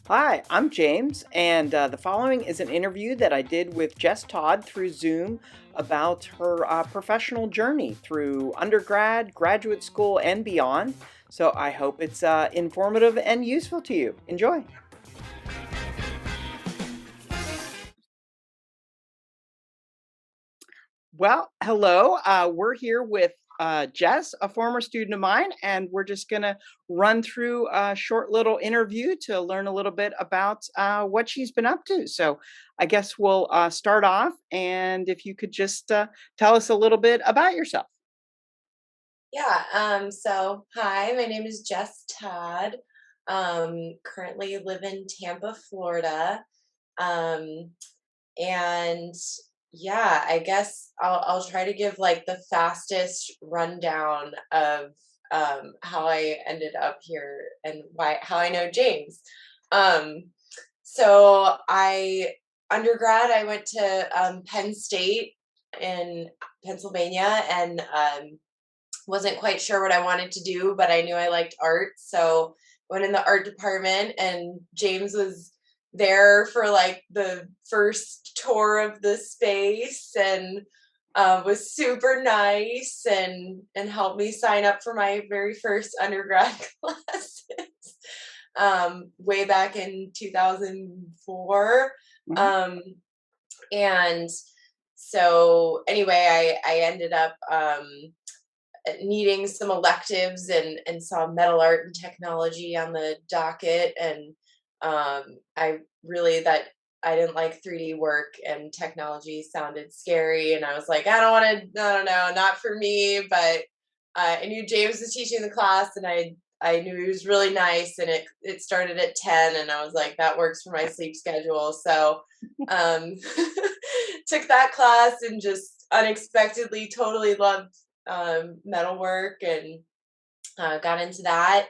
Hi, I'm James, and the following is an interview that I did with Jess Todd through Zoom about her professional journey through undergrad, graduate school, and beyond. So I hope it's informative and useful to you. Enjoy. Well, hello. We're here with Jess, a former student of mine, and we're just going to run through a short little interview to learn a little bit about what she's been up to. So I guess we'll start off, and if you could just tell us a little bit about yourself. Hi, my name is Jess Todd. Currently live in Tampa, Florida. Um, and yeah, I guess I'll try to give like the fastest rundown of how I ended up here and why how I know James. Um, so I undergrad, I went to Penn State in Pennsylvania and wasn't quite sure what I wanted to do, but I knew I liked art. So went in the art department and James was there for like the first tour of the space and was super nice and helped me sign up for my very first undergrad classes way back in 2004. Mhm. Um, and so anyway, I ended up needing some electives and saw metal art and technology on the docket and I really that I didn't like 3D work and technology sounded scary and I was like I don't want to I don't know not for me but I knew James was teaching the class and I knew he was really nice and it started at 10 and I was like that works for my sleep schedule so um took that class and just unexpectedly totally loved metalwork and got into that.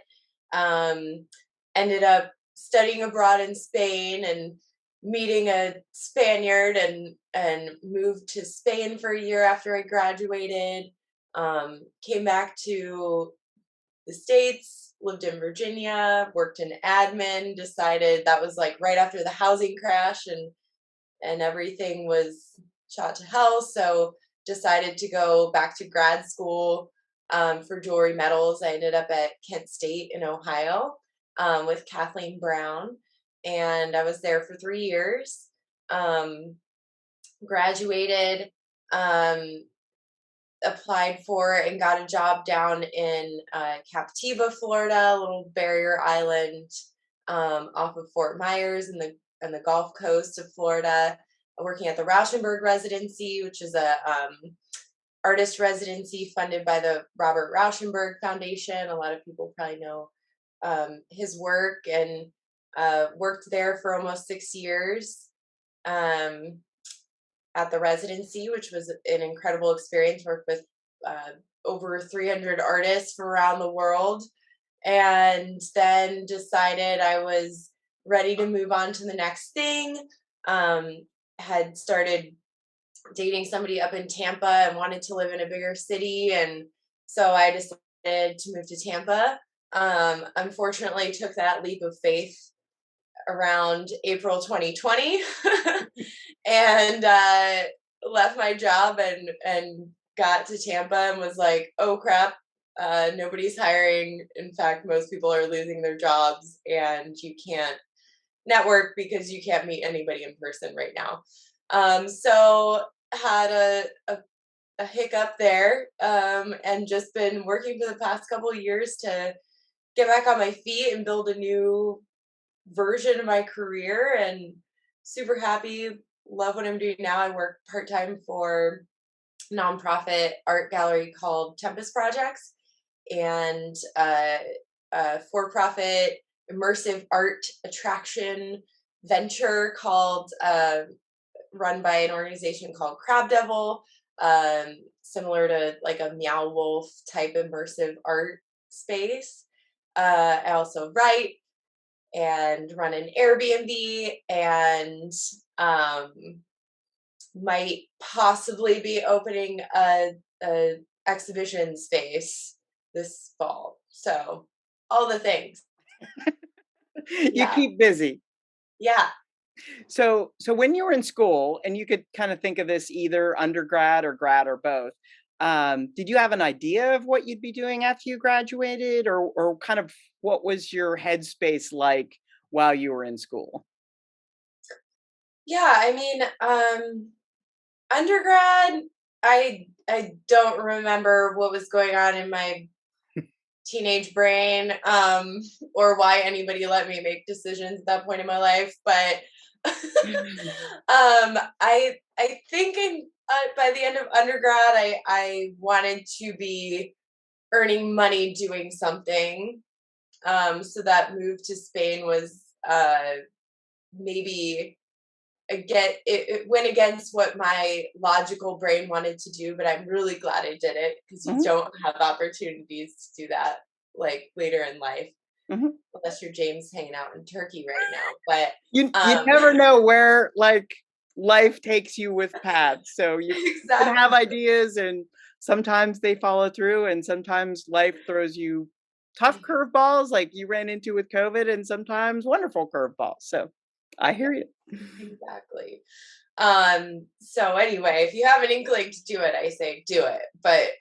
Um, Ended up studying abroad in Spain and meeting a Spaniard and moved to Spain for a year after I graduated. Came back to the States, lived in Virginia, worked in admin, decided that was like right after the housing crash and everything was shot to hell. So decided to go back to grad school for jewelry metals. I ended up at Kent State in Ohio with Kathleen Brown, and I was there for 3 years. Um, Graduated, um, applied for and got a job down in Captiva, Florida, a little barrier island off of Fort Myers in the Gulf Coast of Florida, working at the Rauschenberg Residency, which is a artist residency funded by the Robert Rauschenberg Foundation. A lot of people probably know his work and worked there for almost 6 years. Um, at the residency, which was an incredible experience. Worked with uh, over 300 artists from around the world, and then decided I was ready to move on to the next thing. Um, had started dating somebody up in Tampa and wanted to live in a bigger city, and so I decided to move to Tampa. Unfortunately, took that leap of faith around April 2020 and left my job and got to Tampa and was like, "Oh crap, nobody's hiring. In fact, most people are losing their jobs and you can't network because you can't meet anybody in person right now." So had a hiccup there and just been working for the past couple of years to get back on my feet and build a new version of my career and super happy. Love what I'm doing now. I work part time for a nonprofit art gallery called Tempest Projects and a for profit immersive art attraction venture called run by an organization called Crab Devil, similar to like a Meow Wolf type immersive art space. I also write and run an Airbnb and um, might possibly be opening a exhibition space this fall. So all the things. You Yeah. keep busy. Yeah. So when you were in school, and you could kind of think of this either undergrad or grad or both, did you have an idea of what you'd be doing after you graduated, or kind of what was your headspace like while you were in school? Yeah, I mean, undergrad, I don't remember what was going on in my teenage brain, or why anybody let me make decisions at that point in my life, but I think by the end of undergrad, I wanted to be earning money doing something. So that move to Spain was maybe it went against what my logical brain wanted to do, but I'm really glad I did it because you Mhm, don't have opportunities to do that like later in life mhm. unless you're James hanging out in Turkey right now. But You never know where, like, life takes you with paths, so you can have exactly. ideas, and sometimes they follow through, and sometimes life throws you tough curveballs like you ran into with COVID, and sometimes wonderful curveballs, so I Yeah, hear you. exactly. So anyway, if you have an inkling to do it, I say do it. But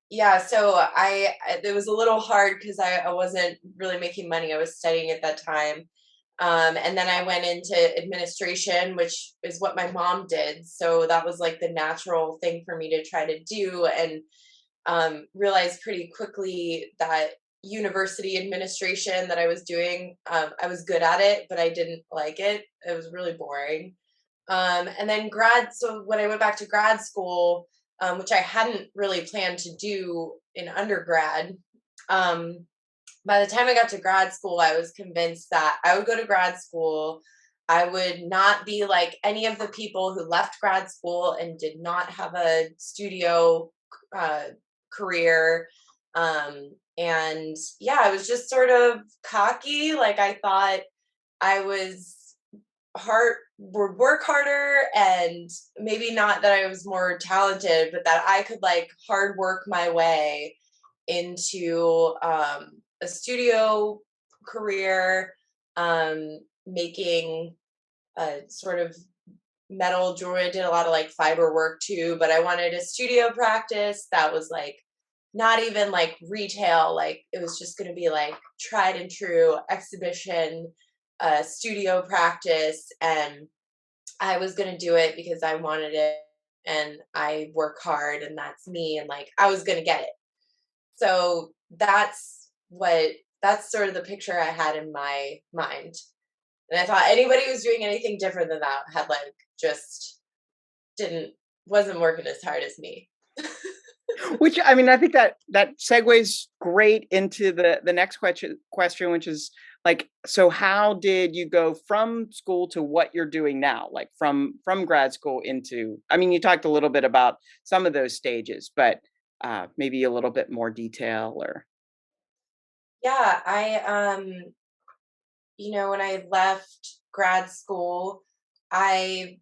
yeah, so it was a little hard because I wasn't really making money. I was studying at that time. And then I went into administration, which is what my mom did. So that was like the natural thing for me to try to do, and realized pretty quickly that university administration that I was doing, I was good at it, but I didn't like it. It was really boring. And then so when I went back to grad school, which I hadn't really planned to do in undergrad, um, by the time I got to grad school, I was convinced that I would go to grad school. I would not be like any of the people who left grad school and did not have a studio uh, career. And yeah, I was just sort of cocky. Like I thought I was would work harder, and maybe not that I was more talented, but that I could like hard work my way into a studio career, making a sort of metal jewelry. I did a lot of like fiber work too, but I wanted a studio practice that was like not even like retail, like it was just going to be like tried and true exhibition, studio practice. And I was going to do it because I wanted it, and I work hard, and that's me, and like I was going to get it. So that's sort of the picture I had in my mind. And I thought anybody who's doing anything different than that had like just didn't wasn't working as hard as me. Which, I mean, I think that segues great into the next question, which is like, so how did you go from school to what you're doing now? Like from grad school into, I mean, you talked a little bit about some of those stages, but maybe a little bit more detail or. Yeah, when I left grad school, I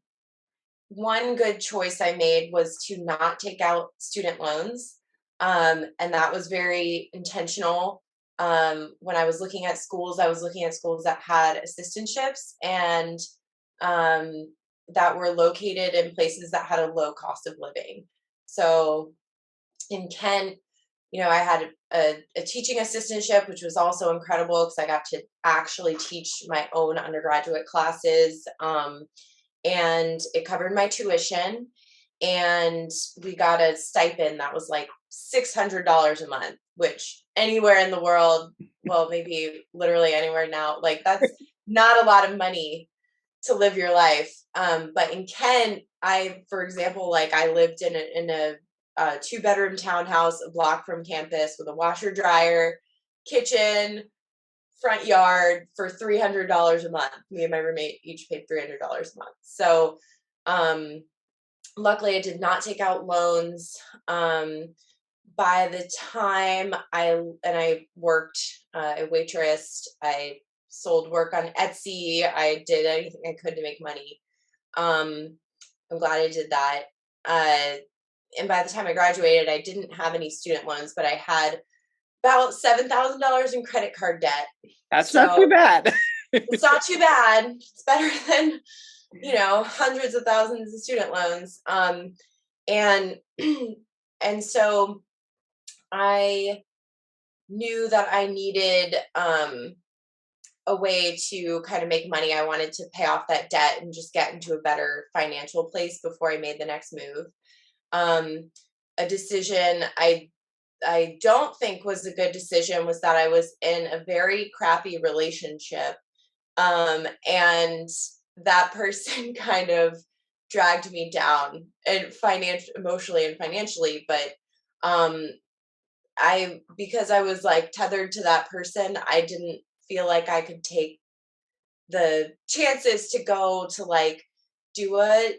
one good choice I made was to not take out student loans. And that was very intentional. When I was looking at schools, I was looking at schools that had assistantships and um, that were located in places that had a low cost of living. So in Kent, I had a teaching assistantship, which was also incredible because I got to actually teach my own undergraduate classes. And it covered my tuition, and we got a stipend that was like $600 a month, which anywhere in the world, well, maybe literally anywhere now, like that's not a lot of money to live your life. But in Kent, for example, like I lived in a 2-bedroom townhouse a block from campus with a washer dryer, kitchen, front yard for $300 a month. Me and my roommate each paid $300 a month. So, um, luckily, I did not take out loans. By the time I worked, I waitressed, I sold work on Etsy, I did anything I could to make money. Um, I'm glad I did that. Uh, and by the time I graduated, I didn't have any student loans, but I had about $7,000 in credit card debt. That's not too So bad. It's not too bad. It's better than, hundreds of thousands of student loans. And and so I knew that I needed a way to kind of make money. I wanted to pay off that debt and just get into a better financial place before I made the next move. Um, a decision I don't think was a good decision was that I was in a very crappy relationship. And that person kind of dragged me down and emotionally and financially. But um, because I was like tethered to that person, I didn't feel like I could take the chances to go to like do a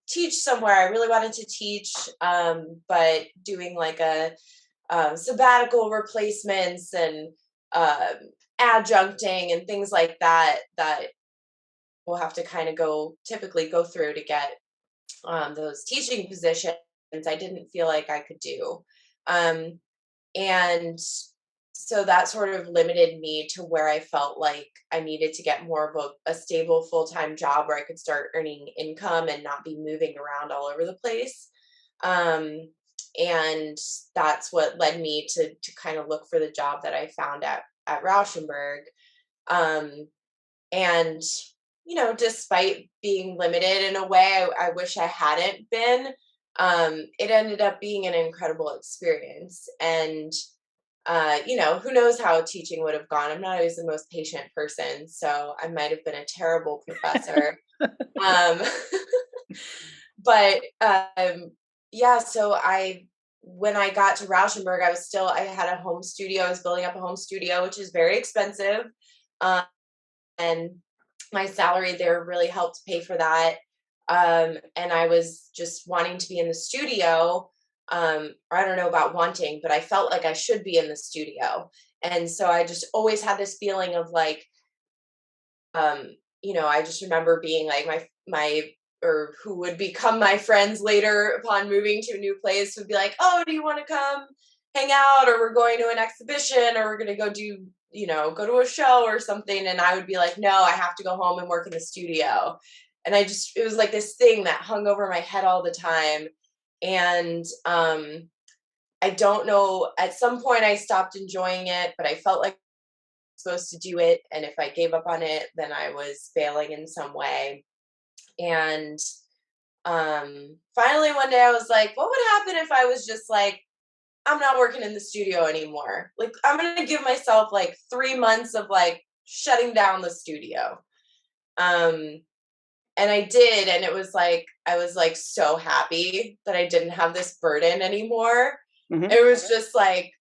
teach somewhere. I really wanted to teach, but doing like a sabbatical replacements and um, adjuncting and things like that we'll have to kind of typically go through to get those teaching positions. I didn't feel like I could do. Um, and so that sort of limited me to where I felt like I needed to get more of a stable full-time job where I could start earning income and not be moving around all over the place. Um, and that's what led me to kind of look for the job that I found at Rauschenberg. Um, and despite being limited in a way I wish I hadn't been, it ended up being an incredible experience. And who knows how teaching would have gone. I'm not always the most patient person, so I might have been a terrible professor. Um, but yeah, so when I got to Rauschenberg, I had a home studio. I was building up a home studio, which is very expensive. Um, and my salary there really helped pay for that. And I was just wanting to be in the studio. Or I don't know about wanting, but I felt like I should be in the studio. And so I just always had this feeling of like, um, I just remember being like my or who would become my friends later upon moving to a new place would be like, "Oh, do you want to come hang out, or we're going to an exhibition, or we're going to go do, go to a show or something." And I would be like, "No, I have to go home and work in the studio." And it was like this thing that hung over my head all the time. And I don't know, at some point I stopped enjoying it, but I felt like supposed to do it, and if I gave up on it then I was failing in some way. And finally one day I was like, what would happen if I was just like, I'm not working in the studio anymore, like I'm gonna give myself like 3 months of like shutting down the studio. um and I did, and it was like I was like so happy that I didn't have this burden anymore. Mhm. It was just like,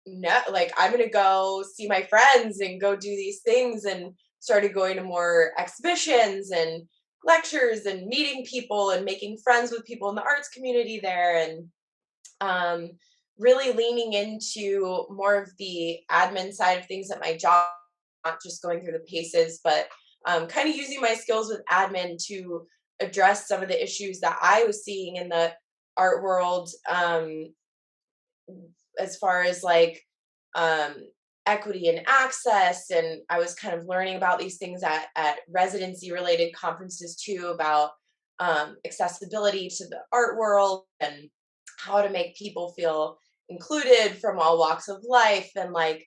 no, like I'm gonna go see my friends and go do these things, and started going to more exhibitions and lectures and meeting people and making friends with people in the arts community there. And um, really leaning into more of the admin side of things at my job, not just going through the paces, but kind of using my skills with admin to address some of the issues that I was seeing in the art world, as far as like um, equity and access. And I was kind of learning about these things at residency related conferences too, about accessibility to the art world and how to make people feel included from all walks of life. And like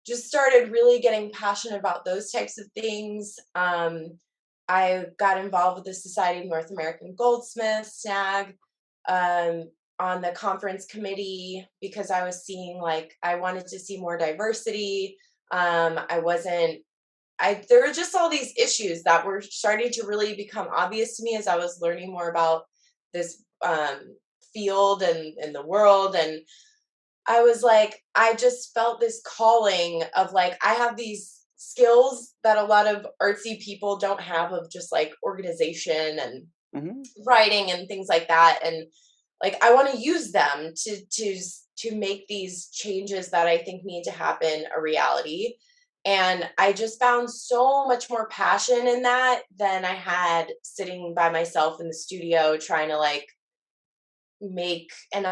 just started really getting passionate about those types of things. I got involved with the Society of North American Goldsmiths, SNAG, um, on the conference committee because I was seeing like I wanted to see more diversity. I wasn't. There were just all these issues that were starting to really become obvious to me as I was learning more about this field and the world. And I was like, I just felt this calling of like, I have these skills that a lot of artsy people don't have, of just like organization and Mhm. writing and things like that. And like, I want to use them to make these changes that I think need to happen a reality. And I just found so much more passion in that than I had sitting by myself in the studio trying to like make an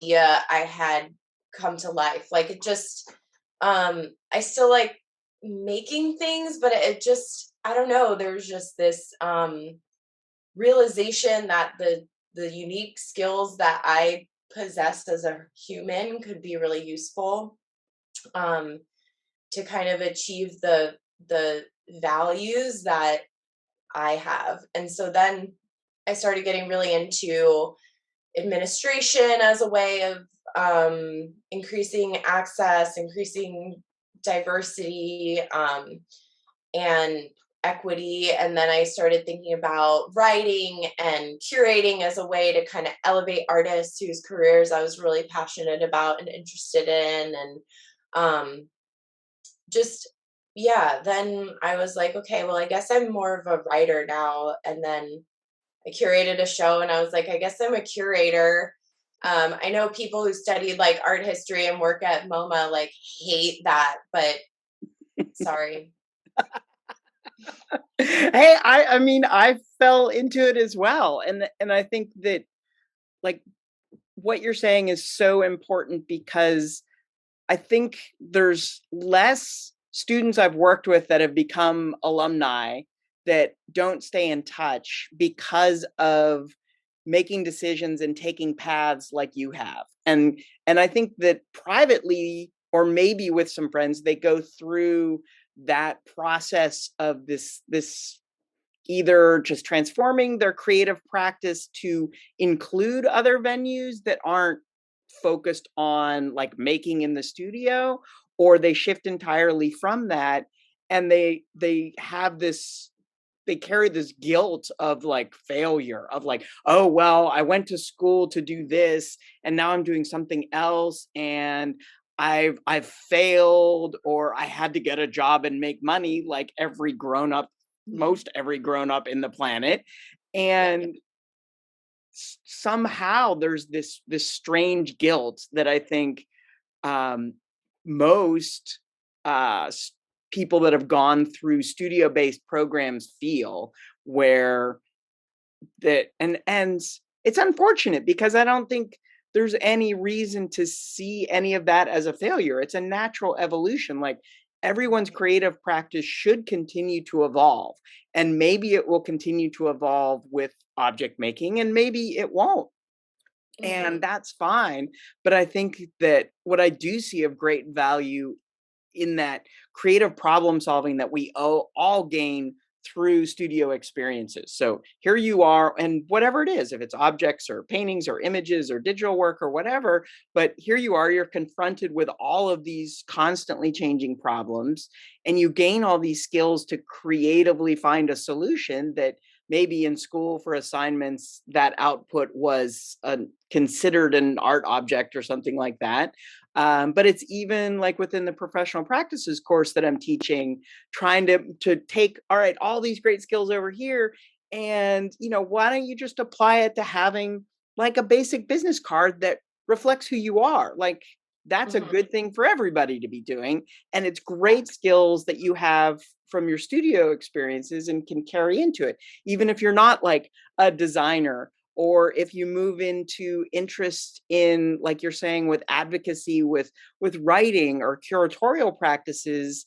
idea I had come to life. Like it just I still like making things, but it just, I don't know, there's just this realization that the unique skills that I possessed as a human could be really useful, um, to kind of achieve the values that I have. And so then I started getting really into administration as a way of increasing access, increasing diversity, and equity. And then I started thinking about writing and curating as a way to kind of elevate artists whose careers I was really passionate about and interested in. And um, just, yeah, then I was like, okay, well, I guess I'm more of a writer now. And then I curated a show and I was like, I guess I'm a curator. I know people who studied like art history and work at MoMA like hate that, but sorry. Hey, I mean, I fell into it as well, and I think that, like, what you're saying is so important because I think there's less students I've worked with that have become alumni that don't stay in touch because of making decisions and taking paths like you have. And I think that privately or maybe with some friends they go through that process of this either just transforming their creative practice to include other venues that aren't focused on like making in the studio, or they shift entirely from that and they have this, they carry this guilt of like failure of like, oh well, I went to school to do this and now I'm doing something else and I've failed, or I had to get a job and make money like every grown up, most every grown up in the planet. Yeah. And somehow there's this strange guilt that I think um, most people that have gone through studio based programs feel, where that and it's unfortunate because I don't think there's any reason to see any of that as a failure. It's a natural evolution. Like everyone's Right. creative practice should continue to evolve, and maybe it will continue to evolve with object making and maybe it won't, and Mhm. that's fine. But I think that what I do see of great value in that creative problem solving that we all gain through studio experiences. So here you are, and whatever it is, if it's objects or paintings or images or digital work or whatever, but here you are, you're confronted with all of these constantly changing problems, and you gain all these skills to creatively find a solution that maybe in school for assignments that output was considered an art object or something like that. But it's even like within the professional practices course that I'm teaching, trying to take, all right, all these great skills over here, and why don't you just apply it to having like a basic business card that reflects who you are? Like that's a Mhm. good thing for everybody to be doing, and it's Yeah. great skills that you have from your studio experiences and can carry into it, even if you're not like a designer, or if you move into interest in, like you're saying, with advocacy, with writing or curatorial practices,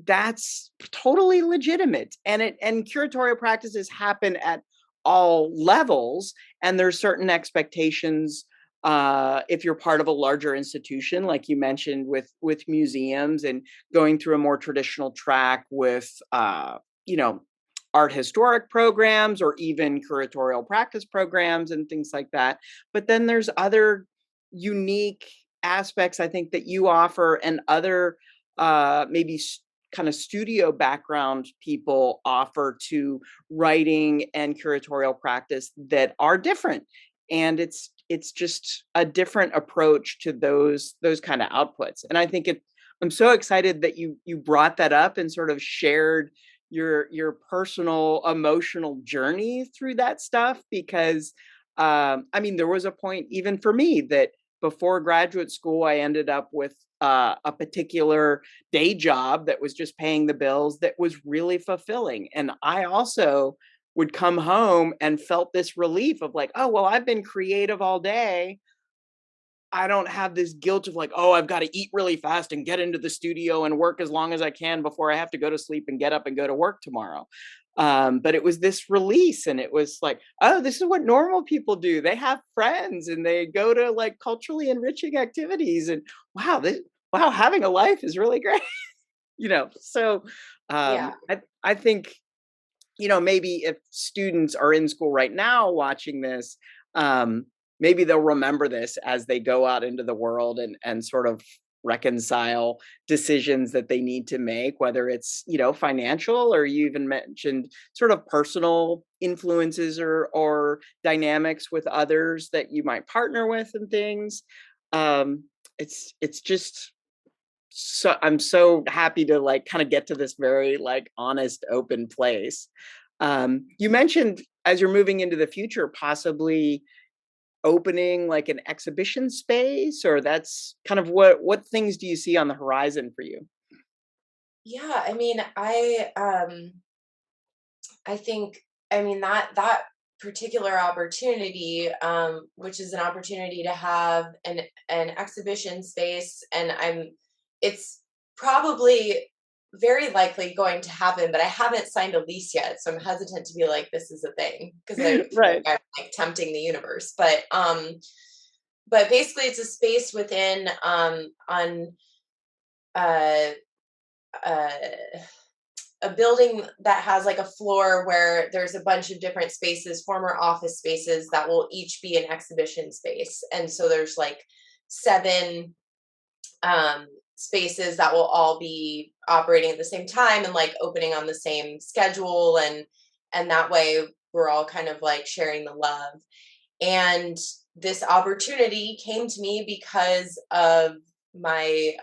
that's totally legitimate. And curatorial practices happen at all levels, and there's certain expectations if you're part of a larger institution like you mentioned with museums, and going through a more traditional track with you know art historic programs or even curatorial practice programs and things like that. But then there's other unique aspects I think that you offer, and other maybe kind of studio background people offer to writing and curatorial practice that are different. And it's just a different approach to those kind of outputs. And I think it, I'm so excited that you brought that up and sort of shared your personal emotional journey through that stuff, because I mean there was a point even for me that before graduate school I ended up with a particular day job that was just paying the bills that was really fulfilling. And I also would come home and felt this relief of like, oh, well, I've been creative all day. I don't have this guilt of like, oh, I've got to eat really fast and get into the studio and work as long as I can before I have to go to sleep and get up and go to work tomorrow. But it was this release, and it was like, oh, this is what normal people do. They have friends and they go to like culturally enriching activities, and wow, wow, having a life is really great. So Yeah. I think, maybe if students are in school right now watching this, maybe they'll remember this as they go out into the world and sort of reconcile decisions that they need to make, whether it's, financial, or you even mentioned sort of personal influences or dynamics with others that you might partner with and things. Um, it's just so I'm so happy to like kind of get to this very like honest, open place. You mentioned as you're moving into the future, possibly opening like an exhibition space, or that's kind of what things do you see on the horizon for you? Yeah, I mean, I think, I mean, that particular opportunity, which is an opportunity to have an exhibition space, and it's probably very likely going to happen, but I haven't signed a lease yet, so I'm hesitant to be like, this is a thing, because I feel like Right. I'm like tempting the universe. But basically, it's a space within on uh uh a building that has like a floor where there's a bunch of different spaces, former office spaces that will each be an exhibition space. And so there's like seven spaces that will all be operating at the same time and like opening on the same schedule, and that way we're all kind of like sharing the love. And this opportunity came to me because of my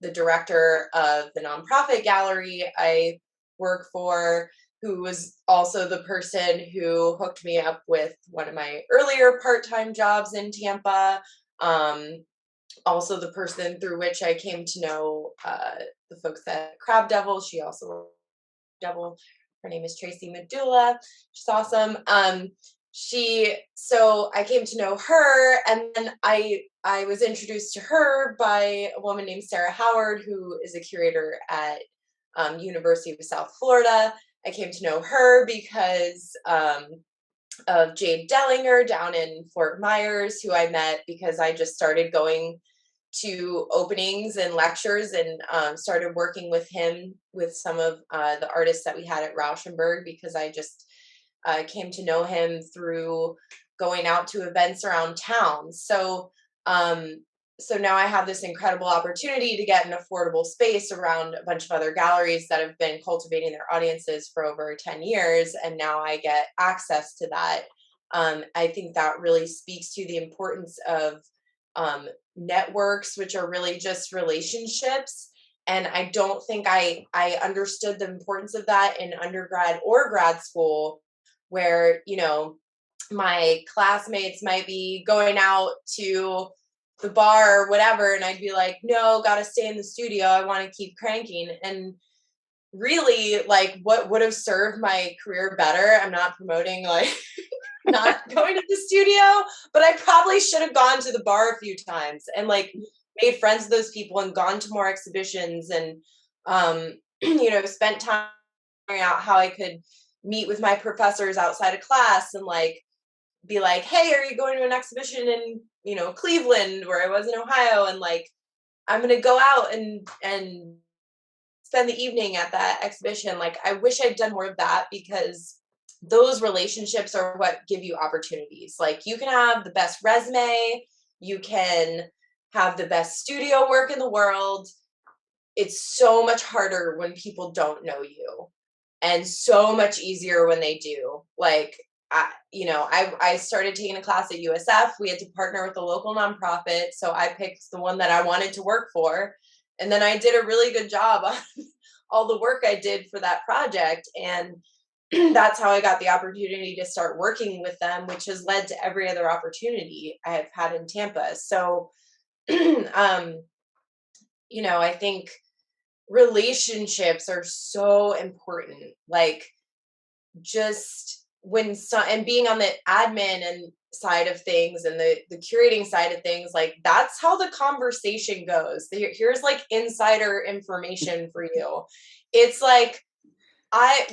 the director of the nonprofit gallery I work for, who was also the person who hooked me up with one of my earlier part-time jobs in Tampa. Um, Also the person through which I came to know the folks at Crab Devil. She also Devil. Her name is Tracy Medulla. She's awesome. So I came to know her, and then I was introduced to her by a woman named Sarah Howard, who is a curator at University of South Florida. I came to know her because of Jade Dellinger down in Fort Myers, who I met because I just started going to openings and lectures, and started working with him with some of the artists that we had at Rauschenberg, because I just came to know him through going out to events around town. Um, so now I have this incredible opportunity to get an affordable space around a bunch of other galleries that have been cultivating their audiences for over 10 years. And now I get access to that. I think that really speaks to the importance of um, networks, which are really just relationships. And I don't think I understood the importance of that in undergrad or grad school, where my classmates might be going out to the bar or whatever, and I'd be like, no, gotta stay in the studio, I want to keep cranking. And really, like, what would have served my career better, I'm not promoting like not going to the studio, but I probably should have gone to the bar a few times and like made friends with those people and gone to more exhibitions, and um spent time figuring out how I could meet with my professors outside of class and like be like, hey, are you going to an exhibition in Cleveland, where I was in Ohio, and like I'm gonna go out and spend the evening at that exhibition. Like, I wish I'd done more of that, because those relationships are what give you opportunities. Like, you can have the best resume, you can have the best studio work in the world. It's so much harder when people don't know you, and so much easier when they do. Like, I started taking a class at USF. We had to partner with a local nonprofit, so I picked the one that I wanted to work for, and then I did a really good job on all the work I did for that project, and that's how I got the opportunity to start working with them, which has led to every other opportunity I have had in Tampa. So, um, I think relationships are so important. Like, just when so and being on the admin side of things and the curating side of things, like that's how the conversation goes. Here's like insider information for you. It's like,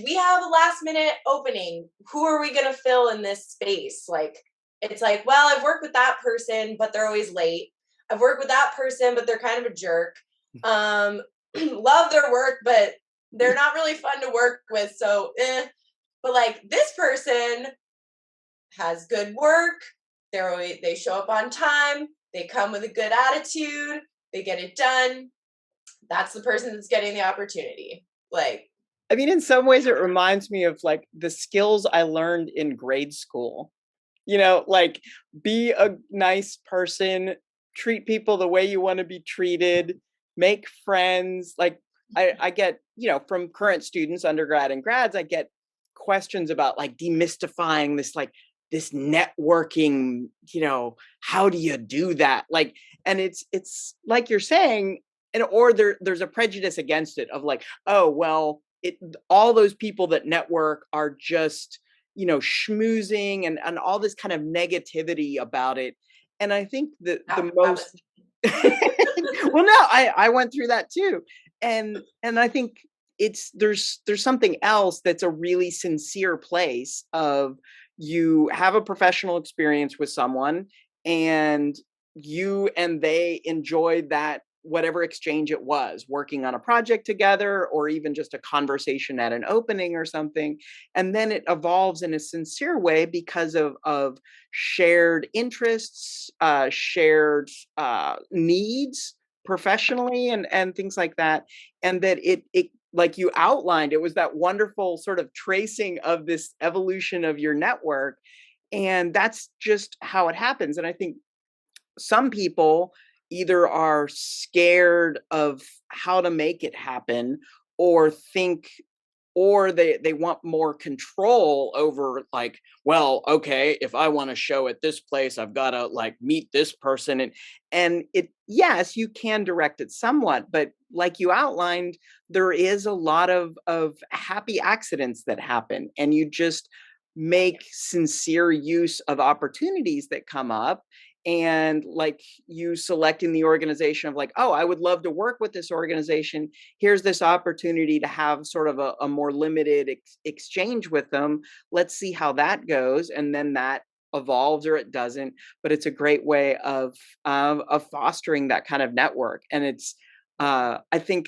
we have a last minute opening. Who are we going to fill in this space? Like, it's like, well, I've worked with that person, but they're always late. I've worked with that person, but they're kind of a jerk. Love their work, but they're not really fun to work with. So, but like this person has good work. They show up on time. They come with a good attitude. They get it done. That's the person that's getting the opportunity. Like, I mean, in some ways, it reminds me of like the skills I learned in grade school. Like be a nice person, treat people the way you want to be treated, make friends. Like I get, from current students, undergrad and grads, I get questions about like demystifying this networking, how do you do that? Like, and it's like you're saying, and or there's a prejudice against it of like, oh, well, all those people that network are just, schmoozing and all this kind of negativity about it. And I think that the that was most well, no, I went through that too. And I think there's something else that's a really sincere place of you have a professional experience with someone and you and they enjoyed that whatever exchange it was, working on a project together or even just a conversation at an opening or something. And then it evolves in a sincere way because of shared interests, shared needs professionally and things like that. And that it like you outlined, it was that wonderful sort of tracing of this evolution of your network. And that's just how it happens. And I think some people either are scared of how to make it happen or think or they want more control over like, well, okay, if I want to show at this place, I've got to like meet this person. And it, yes, you can direct it somewhat, but like you outlined, there is a lot of happy accidents that happen, and you just make sincere use of opportunities that come up. And like you selecting the organization of like, oh, I would love to work with this organization, here's this opportunity to have sort of a more limited exchange with them, let's see how that goes. And then that evolves or it doesn't, but it's a great way of fostering that kind of network. And it's I think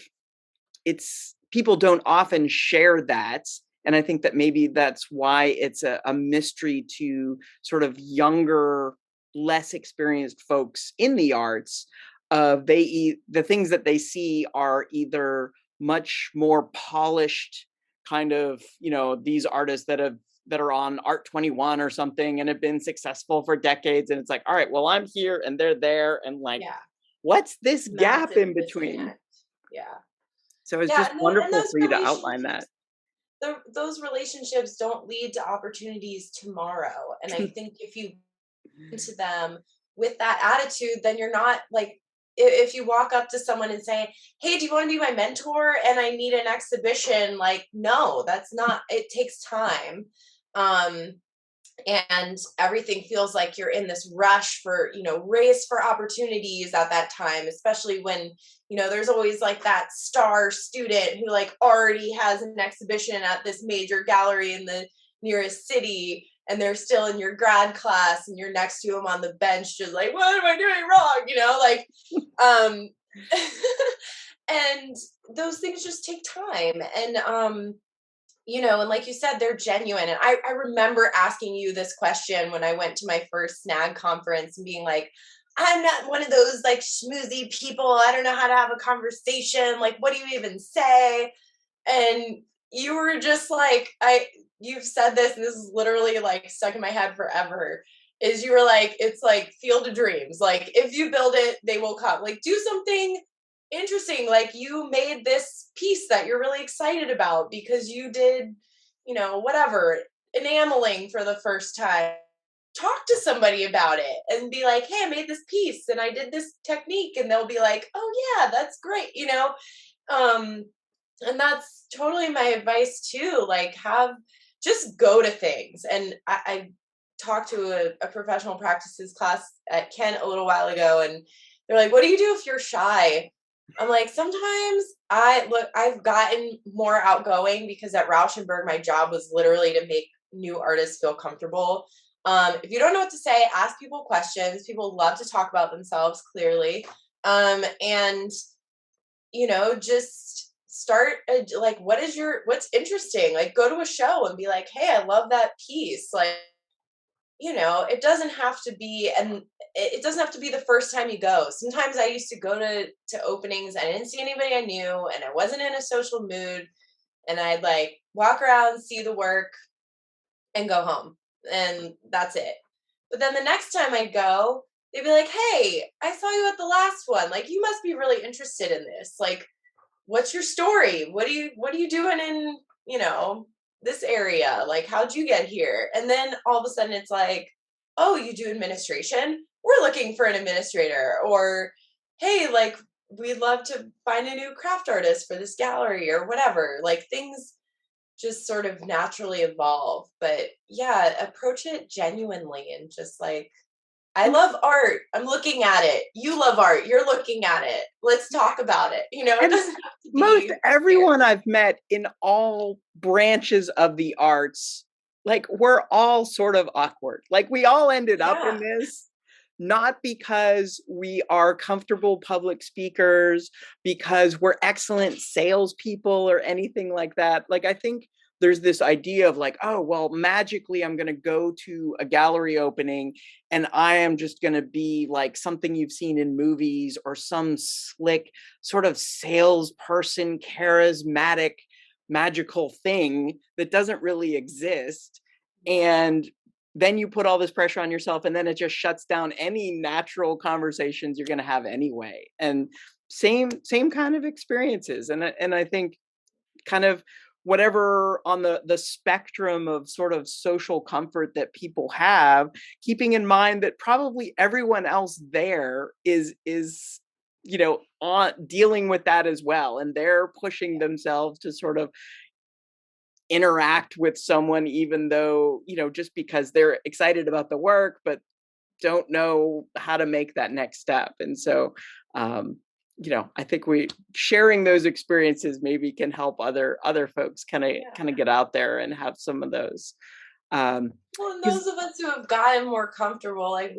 it's people don't often share that. And I think that maybe that's why it's a mystery to sort of younger, less experienced folks in the arts. The things that they see are either much more polished, kind of, these artists that are on Art 21 or something and have been successful for decades. And it's like, all right, well, I'm here and they're there. And like, yeah, what's this gap massive in between? disconnect. Yeah. So it's Yeah, just and wonderful those for you to outline that. relationships, those relationships don't lead to opportunities tomorrow. And I think if you into them with that attitude, then you're not like, if you walk up to someone and say, hey, do you want to be my mentor and I need an exhibition, like, no, that's not, it takes time. um and everything feels like you're in this rush for, race for opportunities at that time, especially when, there's always like that star student who like already has an exhibition at this major gallery in the nearest city, and they're still in your grad class and you're next to them on the bench just like, what am I doing wrong, like um and those things just take time. And and like you said, they're genuine. And I remember asking you this question when I went to my first snag conference and being like, I'm not one of those like schmoozy people. I don't know how to have a conversation. Like, what do you even say? And you were just like, you've said this, and this is literally like stuck in my head forever. Is you were like, it's like Field of Dreams. Like, if you build it, they will come. Like, do something interesting. Like, you made this piece that you're really excited about because you did, whatever, enameling for the first time. Talk to somebody about it and be like, hey, I made this piece and I did this technique. And they'll be like, oh, yeah, that's great. Um, and that's totally my advice too. Like, just go to things. And I talked to a professional practices class at Kent a little while ago, and they're like, "What do you do if you're shy?" I'm like, sometimes I've gotten more outgoing because at Rauschenberg, my job was literally to make new artists feel comfortable. If you don't know what to say, ask people questions. People love to talk about themselves, clearly. And just start like, what's interesting? Like, go to a show and be like, "Hey, I love that piece." Like, it doesn't have to be, and it doesn't have to be the first time you go. Sometimes I used to go to openings, I didn't see anybody I knew, and I wasn't in a social mood, and I'd like walk around, see the work, and go home. And that's it. But then the next time I go, they'd be like, "Hey, I saw you at the last one. Like, you must be really interested in this. Like, what's your story? What are you doing in, this area? Like, how'd you get here?" And then all of a sudden it's like, "Oh, you do administration? We're looking for an administrator." Or, "Hey, like, we'd love to find a new craft artist for this gallery," or whatever. Like, things just sort of naturally evolve. But yeah, approach it genuinely and just like, "I And love art. I'm looking at it. You love art. You're looking at it. Let's talk about it." It and doesn't have to most be weird. everyone I've met in all branches of the arts, like, we're all sort of awkward. Like, we all ended up in Yeah. this, not because we are comfortable public speakers, because we're excellent salespeople or anything like that. Like, I think there's this idea of like, oh, well, magically I'm going to go to a gallery opening and I am just going to be like something you've seen in movies or some slick sort of salesperson, charismatic, magical thing that doesn't really exist. And then you put all this pressure on yourself, and then it just shuts down any natural conversations you're going to have anyway. And same kind of experiences. And I think kind of whatever on the spectrum of sort of social comfort that people have, keeping in mind that probably everyone else there is on dealing with that as well, and they're pushing themselves to sort of interact with someone, even though just because they're excited about the work but don't know how to make that next step. And so um I think we sharing those experiences maybe can help other folks kind of Yeah. get out there and have some of those. um Well, and those because of us who have gotten more comfortable, like,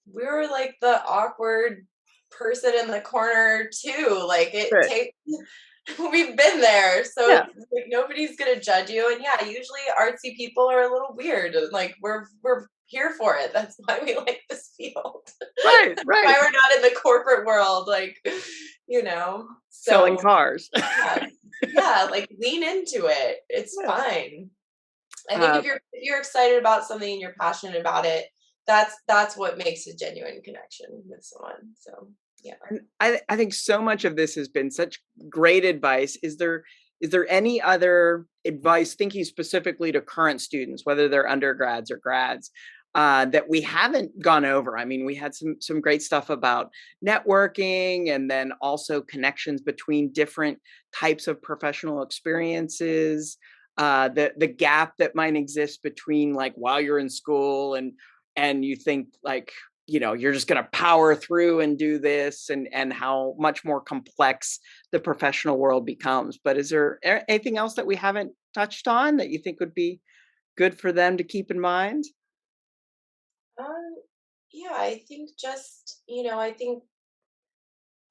we're like the awkward person in the corner too. Like, it right. takes we've been there. So Yeah. it's like nobody's gonna judge you. And yeah, usually artsy people are a little weird. And like, we're here for it. That's why we like this field. Right, Why right. we're not in the corporate world, like, Selling so cars. yeah, yeah, like, lean into it, it's Yeah. fine. I think uh, if you're excited about something and you're passionate about it, that's what makes a genuine connection with someone. So yeah. and I think so much of this has been such great advice. Is there any other advice, thinking specifically to current students, whether they're undergrads or grads, that we haven't gone over? I mean, we had some great stuff about networking, and then also connections between different types of professional experiences. The gap that might exist between like while you're in school and you think like you're just going to power through and do this, and how much more complex the professional world becomes. But is there anything else that we haven't touched on that you think would be good for them to keep in mind? Um, yeah, I think just, I think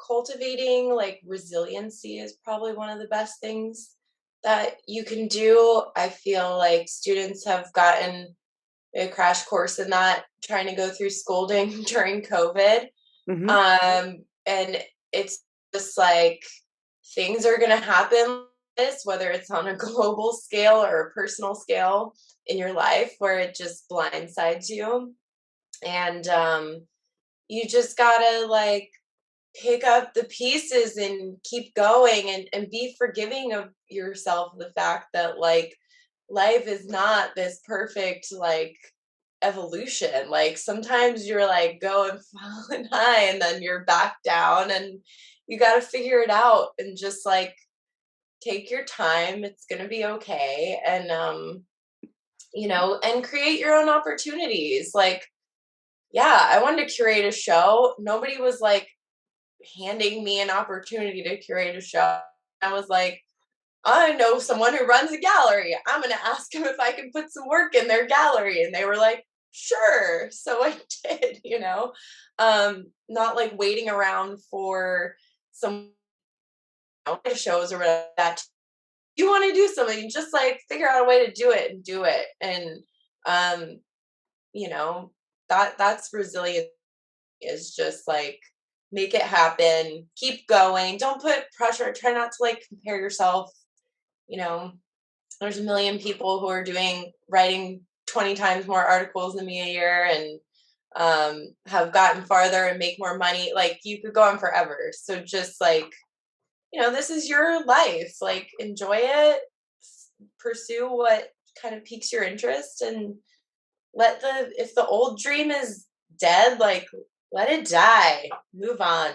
cultivating like resiliency is probably one of the best things that you can do. I feel like students have gotten a crash course in that, trying to go through scolding during COVID. Hmm. And it's just like, things are going to happen like this, whether it's on a global scale or a personal scale in your life, where it just blindsides you. And you just gotta like pick up the pieces and keep going, and be forgiving of yourself, the fact that like life is not this perfect like evolution. Like, sometimes you're like going falling high and then you're back down, and you got to figure it out and just like take your time. It's going to be okay. And and create your own opportunities. Like, yeah, I wanted to curate a show. Nobody was like handing me an opportunity to curate a show. I was like, I know someone who runs a gallery. I'm going to ask him if I can put some work in their gallery. And they were like, sure. So I did, not like waiting around for some shows or whatever that you want to do something, you just like figure out a way to do it and do it. And, um, you know, that's resilience, is just like make it happen, keep going, don't put pressure, try not to like compare yourself. you know there's a million people who are writing 20 times more articles than me a year, and have gotten farther and make more money. Like, you could go on forever. So just like, this is your life, like enjoy it, pursue what kind of piques your interest, and if the old dream is dead, like let it die, move on.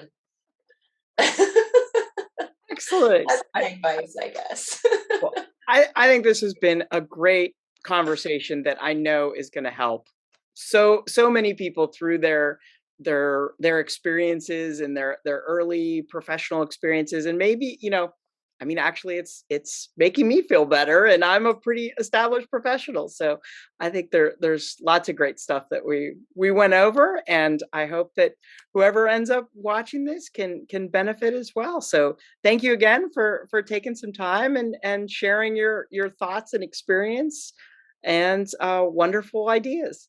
Excellent. That's my advice, I guess. Well, I think this has been a great conversation that I know is going to help so many people through their experiences and their early professional experiences. And maybe, I mean, actually it's making me feel better, and I'm a pretty established professional. So I think there's lots of great stuff that we went over, and I hope that whoever ends up watching this can benefit as well. So thank you again for taking some time and sharing your thoughts and experience and wonderful ideas.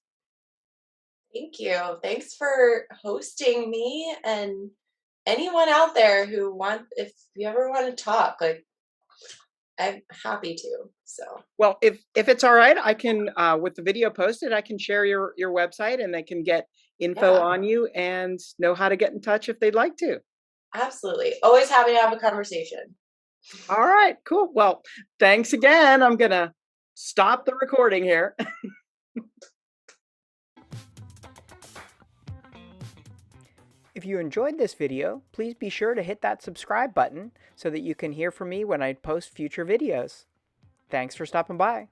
Thank you. Thanks for hosting me, and anyone out there if you ever want to talk, like I'm happy to. So, Well, if it's all right, I can with the video posted, I can share your website, and they can get info yeah, on you and know how to get in touch if they'd like to. absolutely. Always happy to have a conversation. All right, cool. Well, thanks again. I'm gonna stop the recording here. If you enjoyed this video, please be sure to hit that subscribe button so that you can hear from me when I post future videos. Thanks for stopping by.